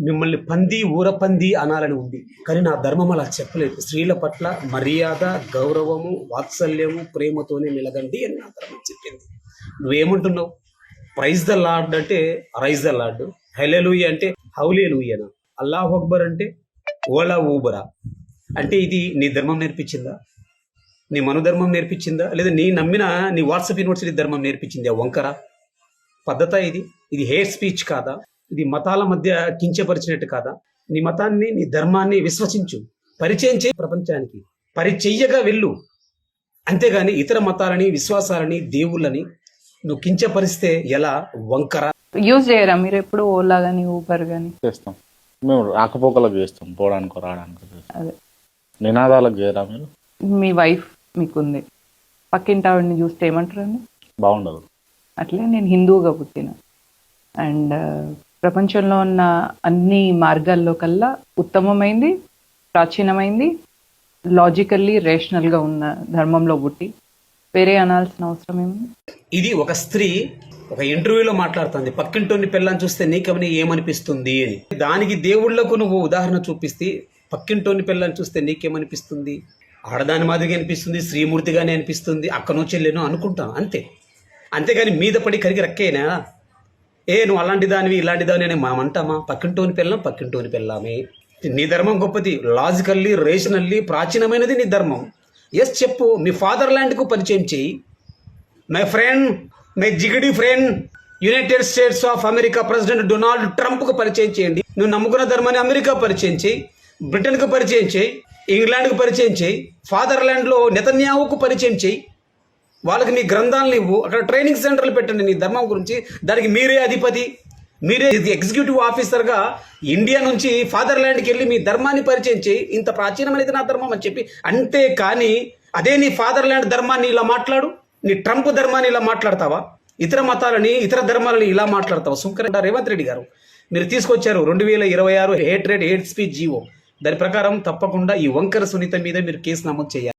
మిమ్మల్ని పంది ఊరపంది అనాలని ఉంది, కానీ నా ధర్మం అలా చెప్పలేదు. స్త్రీల పట్ల మర్యాద, గౌరవము, వాత్సల్యము, ప్రేమతోనే మెలగండి అని నా ధర్మం చెప్పింది. నువ్వేమంటున్నావు? ప్రైజ్ ద లార్డ్ అంటే రైజ్ ద లార్డ్, హల్లెలూయా అంటే హౌలేలూయనా, అల్లాహు అక్బర్ అంటే ఓలా ఊబరా. అంటే ఇది నీ ధర్మం నేర్పించిందా? నీ మనోధర్మం నేర్పించిందా? లేదా నీ నమ్మిన నీ వాట్సాప్ యూనివర్సిటీ ధర్మం నేర్పించిందా? వంకర పద్ధత ఇది? ఇది హేట్ స్పీచ్ కాదా? ఇది మతాల మధ్య కించపరిచినట్టు కాదా? నీ మతాన్ని, నీ ధర్మాన్ని విశ్వసించు, పరిచయం చేయి ప్రపంచానికి, పరిచెయ్యగా వెళ్ళు. అంతేగాని ఇతర మతాలని, విశ్వాసాలని, దేవుళ్ళని నువ్వు కించపరిస్తే ఎలా? వంకర. యూజ్ చేయరా మీరు ఎప్పుడు ఓలా కానీ ఊబర్ కానీ? చేస్తాం మేము, రాకపోకలకు చేస్తాం, పోవడానికి రావడానికి చేస్తాం. అదే నినాదాలకు చేయరా మీరు? మీ వైఫ్ మీకుంది, పక్కింటి ఆవిడని చూస్తే ఏమంటారండి? బాగుండదు. అట్లే నేను హిందువుగా పుట్టిన, అండ్ ప్రపంచంలో ఉన్న అన్ని మార్గాల్లో కల్లా ఉత్తమమైంది, ప్రాచీనమైంది, లాజికల్లీ రేషనల్గా ఉన్న ధర్మంలో పుట్టి వేరే అనాల్సిన అవసరం ఏముంది? ఇది ఒక స్త్రీ ఒక ఇంటర్వ్యూలో మాట్లాడుతుంది, పక్కింటోని పిల్లని చూస్తే నీకమని ఏమనిపిస్తుంది అని. దానికి దేవుళ్లకు నువ్వు ఉదాహరణ చూపిస్తే పక్కింటోని పిల్లని చూస్తే నీకేమనిపిస్తుంది? ఆడదాని మాదిరిగా అనిపిస్తుంది, శ్రీమూర్తిగానే అనిపిస్తుంది, అక్కనో చెల్లెనో అనుకుంటాం అంతే. అంతేగాని మీద పడి కరిగి రక్కేనా నువ్వు అలాంటి దానివి ఇలాంటి దాని అని మామంటామా? పక్కింటోని పిల్లం పక్కింటోని పిల్లామే. నీ ధర్మం గొప్పది, లాజికల్లీ, రేషనల్లీ ప్రాచీనమైనది నీ ధర్మం. ఎస్ చెప్పు. మీ ఫాదర్ ల్యాండ్కు పరిచయం చేయి. మై ఫ్రెండ్, మై జిగడి friend, United States of America president Donald ట్రంప్కు పరిచయం చేయండి. నువ్వు నమ్ముకున్న ధర్మాన్ని అమెరికా పరిచయం చేయి, బ్రిటన్కు పరిచయం చేయి, ఇంగ్లాండ్కు పరిచయం చేయి, ఫాదర్లాండ్లో నెతన్యాహుకు పరిచయం చేయి. వాళ్ళకి మీ గ్రంథాలను ఇవ్వు, అక్కడ ట్రైనింగ్ సెంటర్లు పెట్టండి నీ ధర్మం గురించి. దానికి మీరే అధిపతి, మీరే ఎగ్జిక్యూటివ్ ఆఫీసర్గా ఇండియా నుంచి ఫాదర్లాండ్కి వెళ్ళి మీ ధర్మాన్ని పరిచయం చేయి. ఇంత ప్రాచీనమైనది నా ధర్మం అని చెప్పి. అంతే కానీ అదే నీ ఫాదర్లాండ్ ధర్మాన్ని ఇలా మాట్లాడు, నీ ట్రంప్ ధర్మాన్ని ఇలా మాట్లాడతావా? ఇతర మతాలని, ఇతర ధర్మాలని ఇలా మాట్లాడతావా? సుంకర రేవంత్ రెడ్డి గారు మీరు తీసుకొచ్చారు 2026 హేట్ స్పీచ్ జీవో. దాని ప్రకారం తప్పకుండా ఈ వంకర సునీత మీద మీరు కేసు నమోదు చేయాలి.